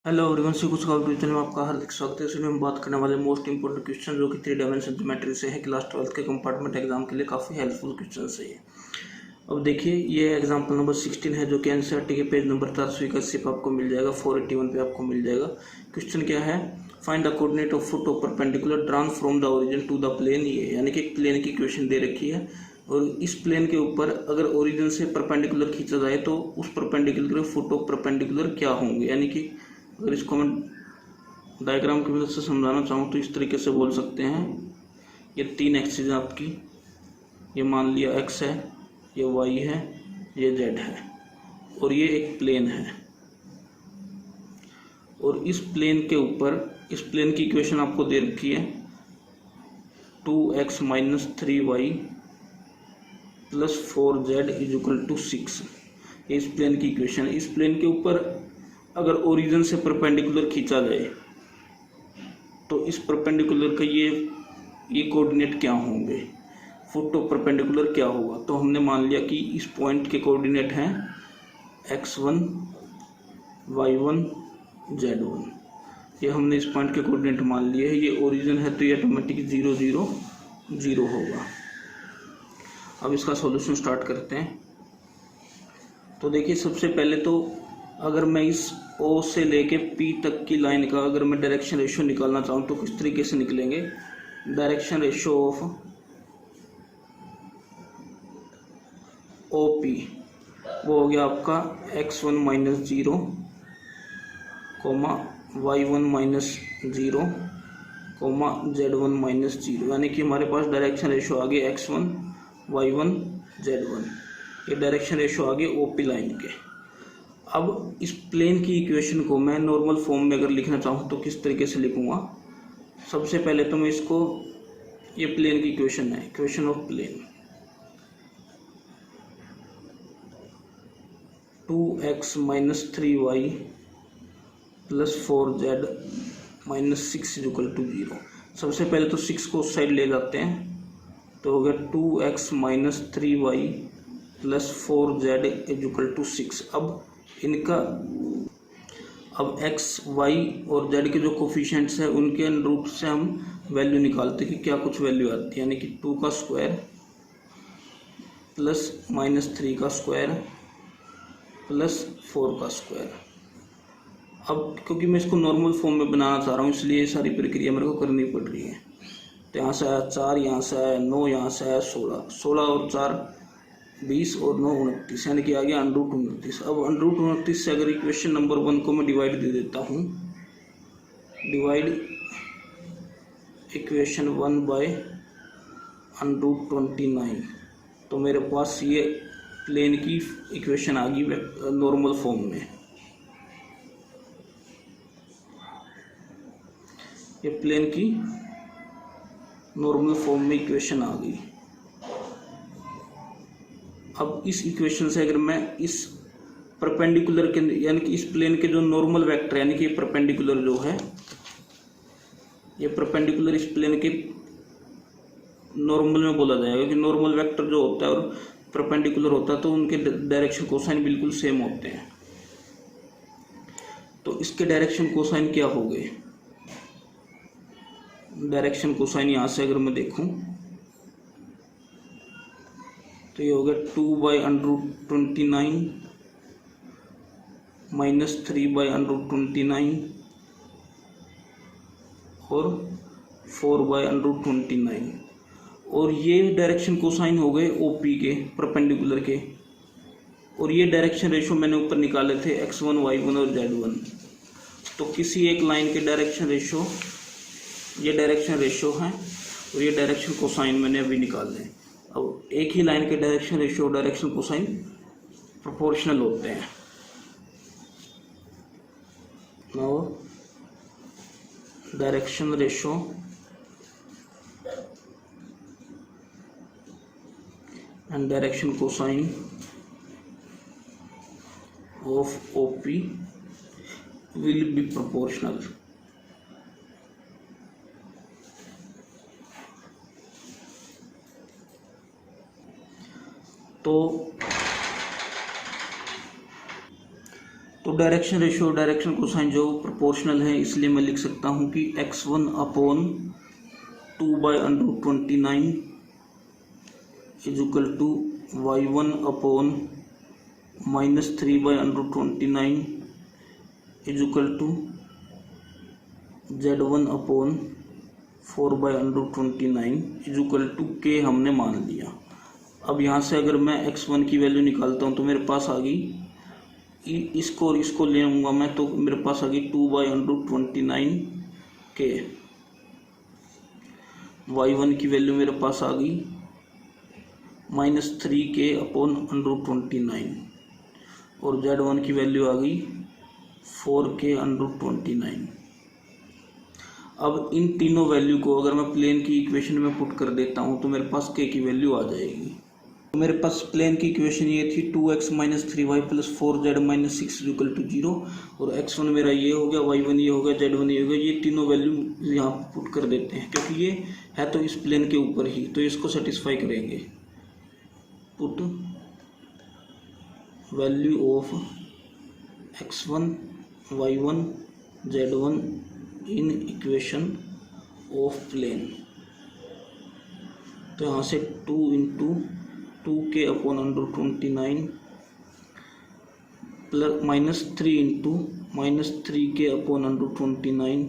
Hello everyone, सी कुछ channel में आपका हार्दिक स्वागत है। इसमें हम बात करने वाले मोस्ट इंपोर्टेंट क्वेश्चन जो कि 3 डायमेंशन ज्योमेट्री से है। क्लास 12 के कंपार्टमेंट एग्जाम के लिए काफ़ी हेल्पफुल क्वेश्चन है ये। अब देखिए, ये एग्जाम्पल नंबर 16 है जो कि एनसीईआरटी के पेज नंबर 481 पे आपको मिल जाएगा, 481 पे आपको मिल जाएगा। क्वेश्चन क्या है? Find the coordinate of foot of perpendicular drawn from the origin to the plane. ये यानी कि प्लेन की इक्वेशन दे रखी है और इस प्लेन के ऊपर अगर ओरिजिन से परपेंडिकुलर खींचा जाए तो उस परपेंडिकुलर फुट ऑफ परपेंडिकुलर क्या होंगे। यानी कि अगर इसको मैं डायग्राम की मदद से समझाना चाहूँ तो इस तरीके से बोल सकते हैं। ये 3 एक्सिस है आपकी, ये मान लिया x है, ये y है, ये z है और ये एक प्लेन है। और इस प्लेन के ऊपर इस प्लेन की इक्वेशन आपको दे रखी है 2x minus 3y plus 4z is equal to 6। इस प्लेन की इक्वेशन है। इस प्लेन के ऊपर अगर ओरिजिन से परपेंडिकुलर खींचा जाए तो इस परपेंडिकुलर का ये कोऑर्डिनेट क्या होंगे, फुट ऑफ परपेंडिकुलर क्या होगा। तो हमने मान लिया कि इस पॉइंट के कोऑर्डिनेट हैं x1 y1 z1। ये हमने इस पॉइंट के कोऑर्डिनेट मान लिए हैं। ये ओरिजिन है तो ये ऑटोमेटिक 0 0 0 होगा। अब इसका सॉल्यूशन स्टार्ट करते हैं। तो देखिए, सबसे पहले तो अगर मैं इस O से लेके P तक की लाइन का अगर मैं डायरेक्शन रेशियो निकालना चाहूँ तो किस तरीके से निकलेंगे। डायरेक्शन रेशियो ऑफ OP वो हो गया आपका x1 minus 0 comma y1 minus 0 comma z1 minus 0। यानी कि हमारे पास डायरेक्शन रेशियो आ गए x1 y1 z1। ये डायरेक्शन रेशियो आ गए OP लाइन के। अब इस प्लेन की इक्वेशन को मैं नॉर्मल फॉर्म में अगर लिखना चाहूँ तो किस तरीके से लिखूँगा। सबसे पहले तो मैं इसको, ये प्लेन की इक्वेशन है, equation of plane 2x minus 3y plus 4z minus 6 is equal to 0। सबसे पहले तो 6 को उस साइड ले जाते हैं तो हो गया 2x minus 3y plus 4z is equal to 6। अब x, y और z के जो कोफिशिएंट्स हैं उनके अनुरूप से हम वैल्यू निकालते हैं कि क्या कुछ वैल्यू आती है। यानी कि 2 का स्क्वायर प्लस माइनस 3 का स्क्वायर प्लस 4 का स्क्वायर। अब क्योंकि मैं इसको नॉर्मल फॉर्म में बनाना चाह रहा हूँ इसलिए ये सारी प्रक्रिया मेरे को करनी पड़ रही है। तो यहाँ से आया 4, यहाँ से आया 9, यहाँ से आया 16, 16 और 4 20 और 9 29, यानी कि आ गया अंडरूट 29। अब अंडरूट 29 से अगर इक्वेशन नंबर 1 को मैं डिवाइड दे देता हूँ, डिवाइड इक्वेशन 1 बाय अंडरूट 29, तो मेरे पास ये प्लेन की इक्वेशन आ गई नॉर्मल फॉर्म में। ये प्लेन की नॉर्मल फॉर्म में इक्वेशन आ गई। अब इस इक्वेशन से अगर मैं इस परपेंडिकुलर के यानी कि इस प्लेन के जो नॉर्मल वेक्टर यानी कि परपेंडिकुलर जो है, ये परपेंडिकुलर इस प्लेन के नॉर्मल में बोला जाएगा कि नॉर्मल वेक्टर जो होता है और परपेंडिकुलर होता है तो उनके डायरेक्शन कोसाइन बिल्कुल सेम होते हैं। तो इसके डायरेक्शन कोसाइन क्या हो गए। डायरेक्शन कोसाइन यहाँ से अगर मैं देखूं तो ये हो गया 2 by under root 29 minus 3 by under root 29 और 4 बाई अंडरूट 29। और ये डायरेक्शन कोसाइन हो गए OP के परपेंडिकुलर के। और ये डायरेक्शन रेशियो मैंने ऊपर निकाले थे x1 y1 और z1। तो किसी एक लाइन के डायरेक्शन रेशियो, ये डायरेक्शन रेशियो है और ये डायरेक्शन कोसाइन मैंने अभी निकाले। अब एक ही लाइन के डायरेक्शन रेशियो और डायरेक्शन कोसाइन प्रोपोर्शनल होते हैं। Now direction ratio and direction cosine of OP will be proportional. तो तो डायरेक्शन रेशियो, डायरेक्शन कोसाइन जो प्रोपोर्शनल है, इसलिए मैं लिख सकता हूँ कि x1 upon 2/√29 is equal to y1 upon -3/√29 is equal to z1 upon 4/√29 is equal to k हमने मान लिया। अब यहाँ से अगर मैं x1 की वैल्यू निकालता हूँ तो मेरे पास आ गई, इसको और इसको ले लूँगा मैं, तो मेरे पास आ गई 2/√29 k। y1 की वैल्यू मेरे पास आ गई -3k अपॉन √29 और z1 की वैल्यू आ गई 4k/√29। अब इन तीनों वैल्यू को अगर मैं प्लेन की इक्वेशन में पुट कर देता हूँ तो मेरे पास k की वैल्यू आ जाएगी। तो मेरे पास प्लेन की इक्वेशन ये थी 2x - 3y + 4z - 6 = 0 और x1 मेरा ये हो गया, y1 ये हो गया, z1 ये हो गया। ये तीनों वैल्यू यहाँ पुट कर देते हैं क्योंकि ये है तो इस प्लेन के ऊपर ही, तो इसको सेटिस्फाई करेंगे। Put value of x1 y1 z1 in equation of plane. तो यहाँ से 2 × 2k upon √29 plus -3 × -3k upon √29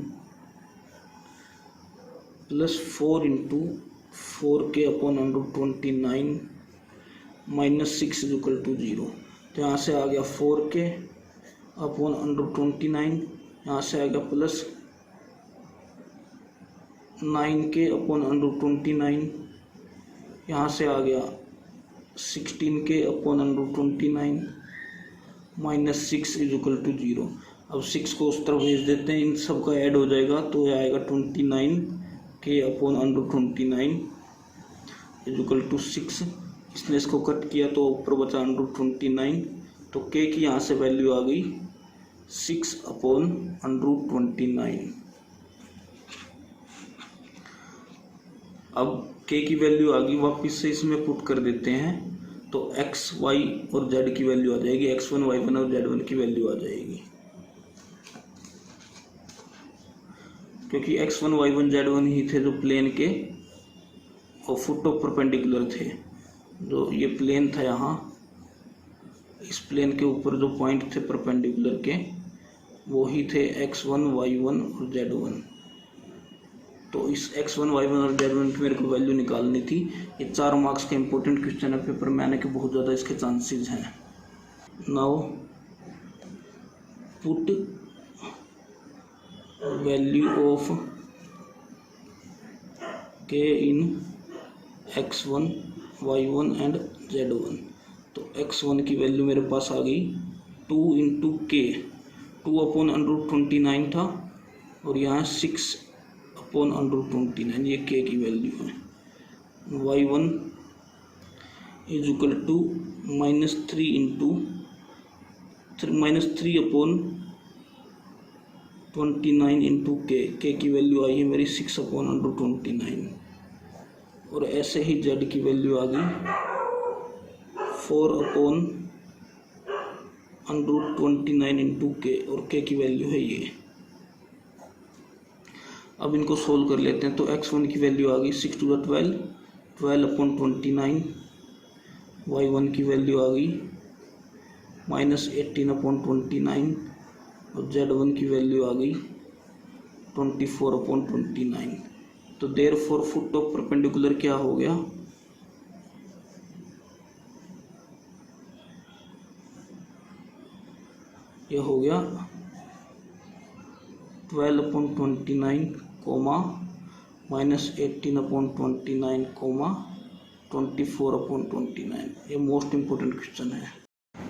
plus 4 × 4k upon √29 -6 = 0। तो यहाँ से आ गया 4k अपॉन √29, यहाँ से आ गया प्लस 9k अपॉन √29, यहाँ से आ गया 16k अपॉन √29 -6 = 0। अब 6 को उस तरफ भेज देते हैं, इन सब का ऐड हो जाएगा तो ये आएगा 29k अपॉन √29 = 6। इसने इसको कट किया तो ऊपर बचा √29, तो k की यहाँ से वैल्यू आ गई 6 अपॉन √29। अब k की वैल्यू आ गई, वापस से इसमें पुट कर देते हैं तो x, y और z की वैल्यू आ जाएगी, x1, y1 और z1 की वैल्यू आ जाएगी। क्योंकि x1, y1, z1 ही थे जो प्लेन के और फुट ऑफ परपेंडिकुलर थे। जो ये प्लेन था, यहाँ इस प्लेन के ऊपर जो पॉइंट थे परपेंडिकुलर के वो ही थे x1, y1 और z1। तो इस x1, y1 और z1 की मेरे को वैल्यू निकालनी थी। ये 4 मार्क्स का इंपॉर्टेंट क्वेश्चन है पेपर में आने के बहुत ज़्यादा इसके चांसेस हैं। Now put value of k in x1, y1 and z1। तो x1 की वैल्यू मेरे पास आ गई 2 × k, 2 अपॉन √29 था और यहाँ 6 अपॉन √29, ये k की वैल्यू है। y1 is equal to -3 upon 29 × k की वैल्यू आई है मेरी 6 अपॉन √29 और ऐसे ही z की वैल्यू आ गई 4 अपॉन √29 × k और k की वैल्यू है ये। अब इनको सोल्व कर लेते हैं तो x1 की वैल्यू आ गई 6 × 12, 12 अपॉन 29। y1 की वैल्यू आ गई -18 अपॉन 29 और z1 की वैल्यू आ गई 24 अपॉन 29। तो देयरफॉर फुट ऑफ परपेंडिकुलर क्या हो गया, ये हो गया 12 अपॉन 29, -18 अपॉन 29, 24 अपॉन 29। ये मोस्ट इंपॉर्टेंट क्वेश्चन है।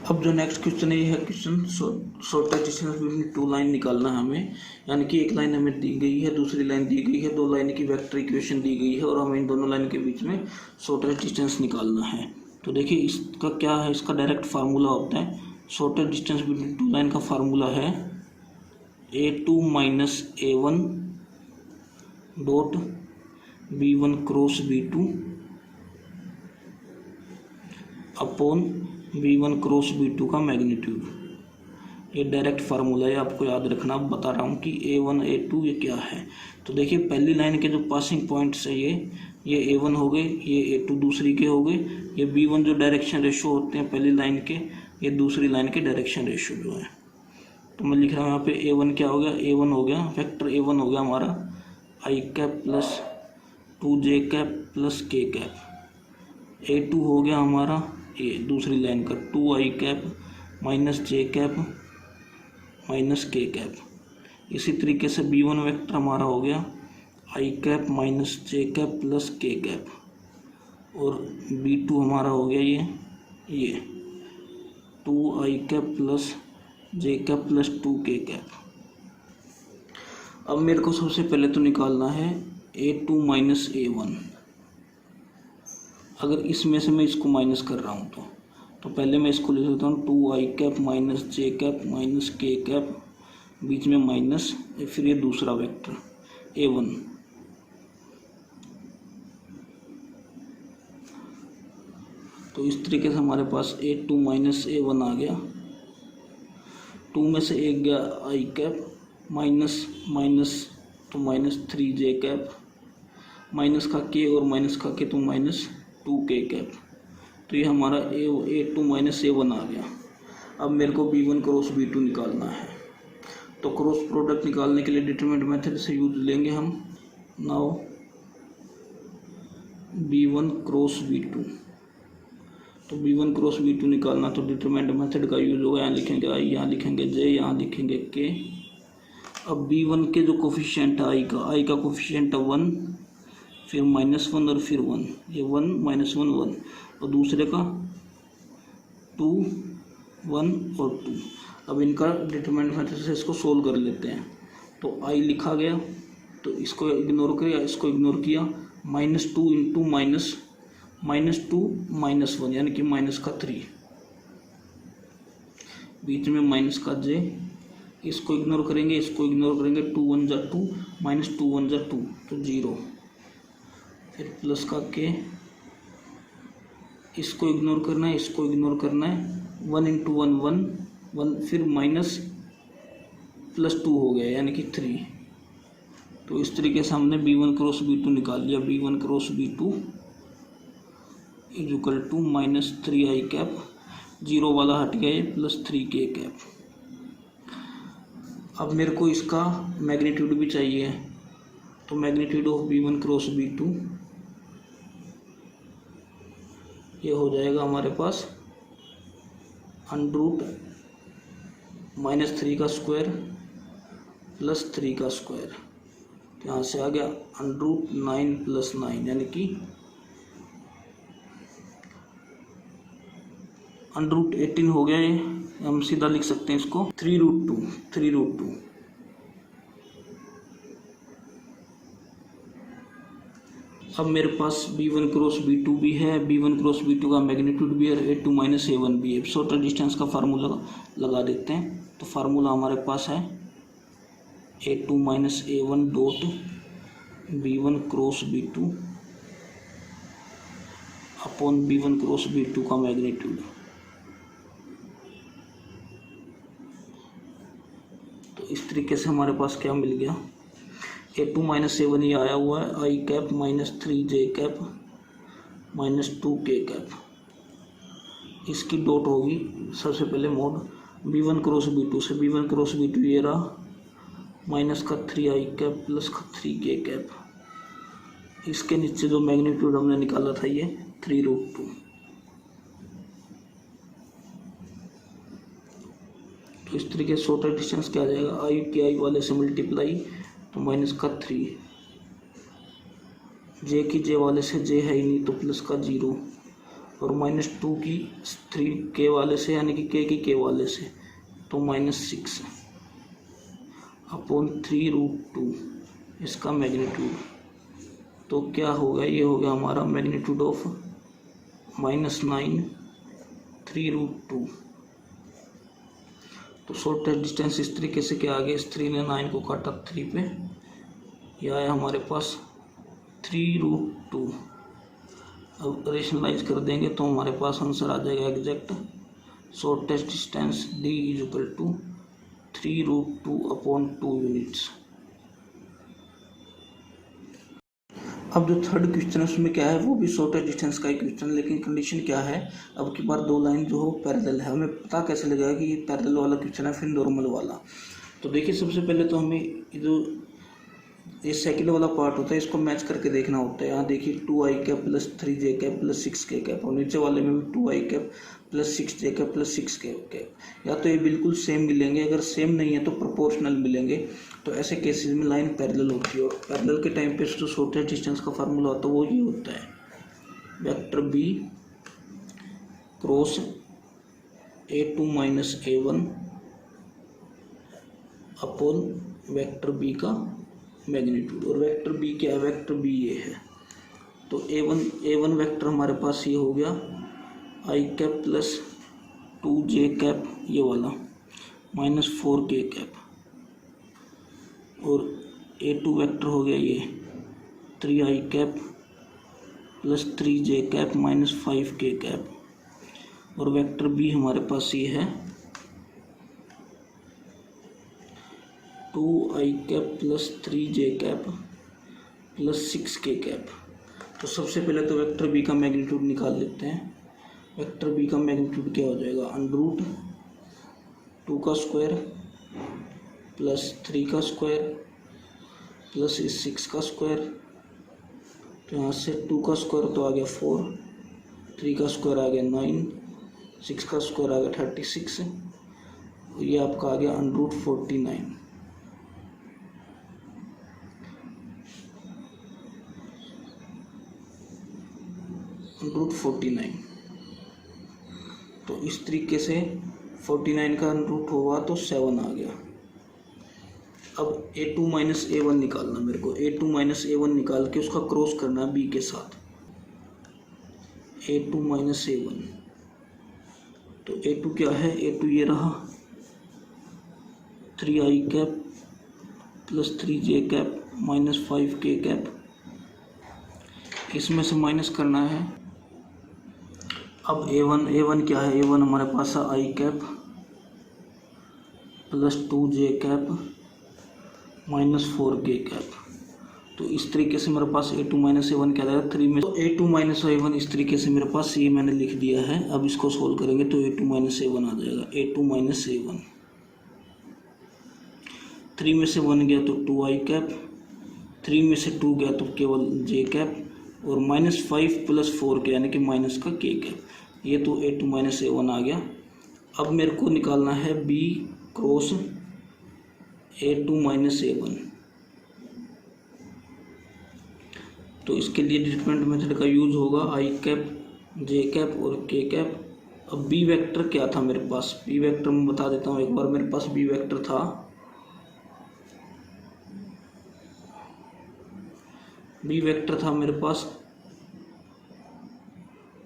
अब जो नेक्स्ट क्वेश्चन है ये है question shortest distance between 2 line निकालना है हमें। यानी कि एक लाइन हमें दी गई है, दूसरी लाइन दी गई है, 2 लाइन की वेक्टर इक्वेशन दी गई है और हमें इन दोनों लाइन के बीच में शॉर्टेस्ट डिस्टेंस निकालना है। तो देखिए इसका क्या है, इसका डायरेक्ट फार्मूला होता है। शॉर्टेस्ट डिस्टेंस बिटवीन 2 लाइन का फार्मूला है a2 - a1 dot b1 cross b2 upon b1 cross b2 का मैग्नीट्यूड। ये डायरेक्ट फार्मूला है, आपको याद रखना। बता रहा हूँ कि A1 A2 ये क्या है। तो देखिए पहली लाइन के जो पासिंग पॉइंट्स है ये A1 हो गए, ये A2 दूसरी के हो गए, ये B1 जो डायरेक्शन रेशो होते हैं पहली लाइन के, ये दूसरी लाइन के डायरेक्शन रेशो जो है। तो मैं लिख रहा हूँ यहाँ पे A1 क्या हो गया, A1 हो गया वेक्टर A1 हो गया हमारा I cap plus 2j cap plus k cap. A2 हो गया हमारा ये दूसरी लाइन का 2I cap minus j cap minus k cap. इसी तरीके से B1 वेक्टर हमारा हो गया I cap minus j cap plus k cap, और B2 हमारा हो गया ये 2I cap plus j cap plus 2k cap. अब मेरे को सबसे पहले तो निकालना है A2 माइनस A1। अगर इसमें से मैं इसको माइनस कर रहा हूँ तो पहले मैं इसको लिख लेता हूँ 2I cap minus j cap minus k cap, बीच में माइनस, फिर ये दूसरा वेक्टर A1। तो इस तरीके से हमारे पास A2 माइनस A1 आ गया। 2 में से एक गया I कैप माइनस माइनस तो माइनस 3j कैप, माइनस का k और माइनस का k तो माइनस 2k कैप। तो ये हमारा A2 माइनस A1 आ गया। अब मेरे को B1 क्रॉस B2 निकालना है। तो क्रॉस प्रोडक्ट निकालने के लिए डिटरमिनेंट मेथड से यूज लेंगे हम। नाउ B1 क्रॉस B2, तो B1 क्रॉस B2 निकालना तो डिटरमिनेंट मेथड का यूज होगा। यहाँ लिखेंगे I, यहाँ लिखेंगे J, यहाँ लिखेंगे K। अब B1 के जो कोफिशिएंट है I का कोफिशिएंट है 1, फिर -1 और फिर 1, ये 1 -1 1, और दूसरे का 2 1 और 2। अब इनका डिटरमिनेंट मेथड से इसको सोल्व कर लेते हैं। तो I लिखा गया, तो इसको इग्नोर किया, इसको इग्नोर किया, -2 इंटू -2 -1 यानी कि माइनस का 3, बीच में माइनस का j, इसको इग्नोर करेंगे, इसको इग्नोर करेंगे, 2 1 जा 2 -2 1 जा 2 तो 0, फिर प्लस का k, इसको इग्नोर करना है, इसको इग्नोर करना है, 1 इंटू 1 1 1, फिर माइनस प्लस 2 हो गया यानी कि 3। तो इस तरीके से हमने B1 क्रॉस B2 निकाल लिया। B1 cross B2 equal to minus 3I cap, 0 वाला हट गया ये, प्लस 3k कैप। अब मेरे को इसका मैग्नीट्यूड भी चाहिए, तो magnitude of B1 cross B2 ये हो जाएगा हमारे पास √ -3 का स्क्वायर प्लस 3 का स्क्वायर। तो यहाँ से आ गया √9 + 9 यानी कि √18 हो गया। ये हम सीधा लिख सकते हैं इसको 3√2। अब मेरे पास B1 क्रॉस B2 भी है, B1 क्रॉस B2 का मैग्नीट्यूड भी है, A2 माइनस A1 भी है। शॉर्टर डिस्टेंस का फार्मूला लगा देते हैं। तो फार्मूला हमारे पास है A2 minus A1 dot B1 cross B2 upon B1 cross B2 का मैग्नीट्यूड। तो इस तरीके से हमारे पास क्या मिल गया, A2 माइनस A1 ये आया हुआ है, I cap minus 3j cap minus 2k cap. इसकी डॉट होगी सबसे पहले मोड B1 क्रॉस B2 से, B1 क्रॉस B2 ये रहा, माइनस का 3I कैप प्लस का 3k कैप। इसके नीचे जो मैग्नीट्यूड हमने निकाला था ये 3√2। तो इस तरीके से शॉर्टर डिस्टेंस क्या आ जाएगा, I के I वाले से मल्टीप्लाई तो माइनस का 3, j की j वाले से j है ही नहीं तो प्लस का 0, और -2 की 3k वाले से यानी कि k की k वाले से तो -6 अपॉन 3√2 इसका मैग्नीट्यूड। तो क्या होगा, ये हो गया हमारा मैग्नीट्यूड ऑफ -9 3√2। तो शॉर्टेस्ट डिस्टेंस इस तरीके से क्या आ गया, इस 3 ने 9 को काटा 3 पे, यह आया हमारे पास 3√2। अब रेशनलाइज कर देंगे तो हमारे पास आंसर आ जाएगा exact. Shortest distance D equal to 3√2/2 units. अब जो थर्ड क्वेश्चन है उसमें क्या है, वो भी शॉर्टेस्ट डिस्टेंस का ही क्वेश्चन, लेकिन कंडीशन क्या है, अब की बार दो लाइन जो हो पैरेलल है। हमें पता कैसे लगेगा कि ये पैरेलल वाला क्वेश्चन है फिर नॉर्मल वाला। तो देखिए सबसे पहले तो हमें जो ये सेकंड वाला पार्ट होता है इसको मैच करके देखना होता है। यहाँ देखिए 2i plus 3j plus 6k, और नीचे वाले में भी 2i plus 6j plus 6k। या तो ये बिल्कुल सेम मिलेंगे, अगर सेम नहीं है तो प्रोपोर्शनल मिलेंगे। तो ऐसे केसेस में लाइन पैरेलल होती है, और पैरेलल के टाइम पे जो शॉर्टेस्ट डिस्टेंस का फार्मूला होता है वो ये होता है, vector B cross a2 minus a1 upon vector B का मैग्नीट्यूड। और वेक्टर बी क्या है, वेक्टर बी ये है। तो a1 वेक्टर हमारे पास ये हो गया i cap plus 2j cap ये वाला माइनस 4k कैप, और a2 वेक्टर हो गया ये 3i cap plus 3j cap minus 5k cap, और वेक्टर बी हमारे पास ये है 2i cap plus 3j cap plus 6k cap. तो सबसे पहले तो वेक्टर बी का मैग्नीट्यूड निकाल लेते हैं। वेक्टर बी का मैग्नीट्यूड क्या हो जाएगा, अंडर 2 का स्क्वायर प्लस 3 का स्क्वायर प्लस इस 6 का स्क्वायर। तो यहाँ से 2 का स्क्वायर तो आ गया 4, 3 का स्क्वायर आ गया 9, 6 का स्क्वायर आ गया 36, और ये आपका आ गया अंडर 49। रूट 49। तो इस तरीके से 49 का रूट होगा तो 7 आ गया। अब a2 माइनस a1 निकालना, मेरे को a2 माइनस a1 निकाल के उसका क्रॉस करना b के साथ। a2 माइनस a1, तो a2 क्या है, a2 ये रहा 3i cap plus 3j cap minus 5k cap, इसमें से माइनस करना है। अब a1 क्या है, a1 हमारे पास है i cap plus 2j cap minus 4k cap. तो इस तरीके से मेरे पास a2 माइनस a1 क्या आएगा 3 में, तो a2 माइनस a1 इस तरीके से मेरे पास ये मैंने लिख दिया है। अब इसको सोल्व करेंगे तो a2 माइनस a1 आ जाएगा, a2 माइनस a1 3 में से 1 गया तो 2i कैप, 3 में से 2 गया तो केवल j कैप, और माइनस 5 प्लस 4k यानी कि माइनस का k कैप। ये तो a2 माइनस a1 आ गया। अब मेरे को निकालना है b cross a2 minus a1। तो इसके लिए डिटरमिनेंट मेथड का यूज होगा, i कैप j कैप और k कैप। अब b वेक्टर क्या था मेरे पास, b वेक्टर मैं बता देता हूँ एक बार। मेरे पास b वेक्टर था मेरे पास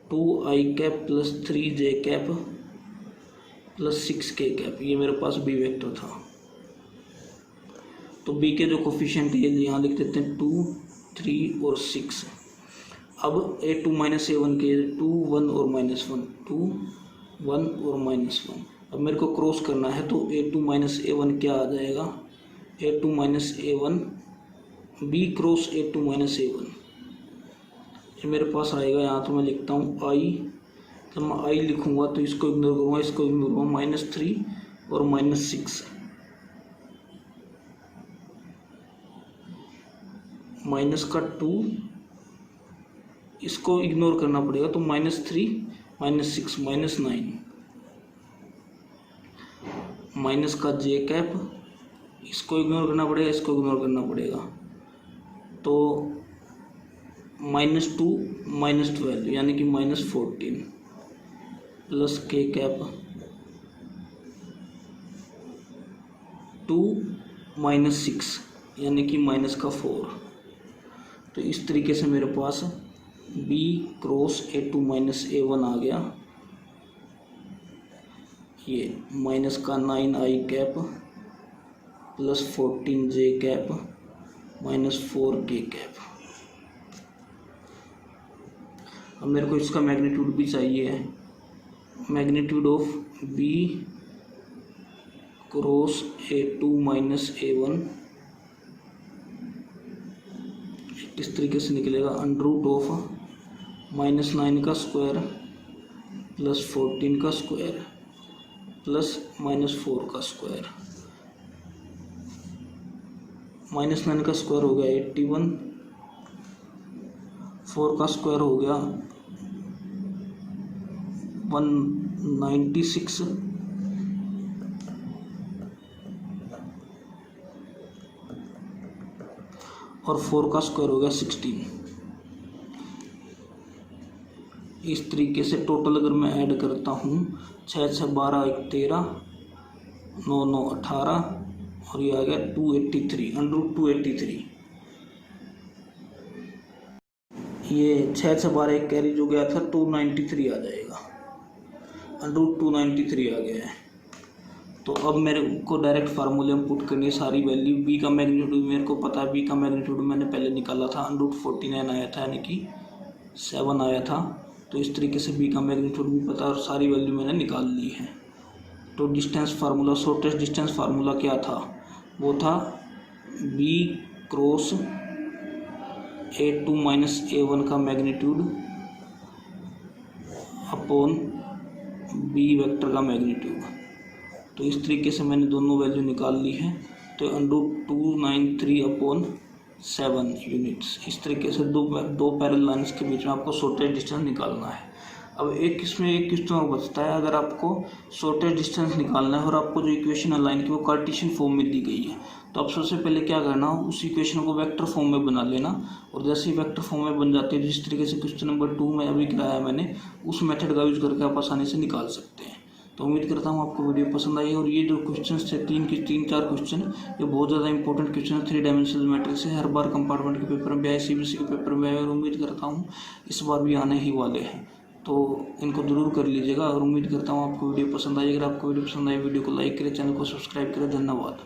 2i cap plus 3j cap plus 6k cap, ये मेरे पास b वेक्टर था। तो b के जो कोफिशिएंट है यहाँ लिख देते हैं 2, 3 और 6। अब a2 माइनस a1 के 2, 1 और माइनस 1, 2, 1 और माइनस 1। अब मेरे को क्रॉस करना है तो a2 माइनस a1 क्या आ जाएगा, a2 minus a1 b cross a2 minus a1 ये मेरे पास आएगा। यहाँ तो मैं लिखता हूँ i, जब मैं i लिखूँगा तो इसको इग्नोर करूँगा, इसको इग्नोर करूँगा, माइनस 3 और माइनस 6, माइनस का 2, इसको इग्नोर करना पड़ेगा तो माइनस 3, माइनस 6, माइनस 9, माइनस का j कैप, इसको इग्नोर करना पड़ेगा, इसको इग्नोर करना पड़ेगा, तो माइनस 2, माइनस 12 यानी कि minus 14 plus k cap 2 minus 6 यानी कि माइनस का 4। तो इस तरीके से मेरे पास b cross a2 minus a1 आ गया। ये माइनस का 9i cap plus 14j cap minus 4k cap. अब मेरे को इसका मैग्नीट्यूड भी चाहिए है, magnitude of b cross A2 minus A1 इस तरीके से निकलेगा, अंडर रूट ऑफ -9 का स्क्वायर प्लस 14 का स्क्वायर प्लस -4 का स्क्वायर। -9 का स्क्वायर हो गया 81, 4 का स्क्वायर हो गया 196 और 4 का स्क्वायर हो गया 16। इस तरीके से टोटल अगर मैं ऐड करता हूँ 6 6 12 1 13 9 9 18 और ये आ गया 283 अंडर रूट 283। ये 6 6 12 1 कैरी जो गया था 293 आ जाएगा, अंडर रूट 293 आ गया है। तो अब मेरे को डायरेक्ट फार्मूले में पुट करनी है सारी वैल्यू। बी का मैग्नीट्यूड मेरे को पता है, बी का मैग्नीट्यूड मैंने पहले निकाला था, अंडर रूट 49 आया था, यानी कि 7 आया था। तो इस तरीके से बी का मैग्नीट्यूड भी पता और सारी वैल्यू मैंने निकाल ली है। तो distance formula, shortest distance formula क्या था? वो था B cross A2 minus A1 का मैग्नीट्यूड अपॉन बी वेक्टर का मैग्नीट्यूड। तो इस तरीके से मैंने दोनों वैल्यू निकाल ली है। तो अंडर 293 अपॉन 7 यूनिट्स। इस तरीके से दो पैरेलल लाइन्स के बीच में आपको शॉर्टेस्ट डिस्टेंस निकालना है। अब एक क्वेश्चन और बचता है, अगर आपको शॉर्टेस्ट डिस्टेंस निकालना है और आपको जो इक्वेशन अलाइन की वो कार्टेशियन फॉर्म में दी गई है, तो आप सबसे पहले क्या करना, उस इक्वेशन को वेक्टर फॉर्म में बना लेना। और जैसे ही वेक्टर फॉर्म में बन जाती है, जिस तरीके से क्वेश्चन नंबर 2 में अभी कराया मैंने, उस मेथड का यूज करके आप आसानी से निकाल सकते हैं। तो उम्मीद करता हूँ आपको वीडियो पसंद आई। और ये जो क्वेश्चन थे 3-4 क्वेश्चन, ये बहुत ज़्यादा इंपॉर्टेंट क्वेश्चन है। 3 डायमेंशनल मैट्रिक्स है, हर बार कंपार्टमेंट के पेपर में भी आए, CBSE के पेपर में आए, और उम्मीद करता हूँ इस बार भी आने ही वाले हैं। तो इनको ज़रूर कर लीजिएगा और उम्मीद करता हूँ आपको वीडियो पसंद आई। अगर आपको वीडियो पसंद आई, वीडियो को लाइक करें, चैनल को सब्सक्राइब करें। धन्यवाद।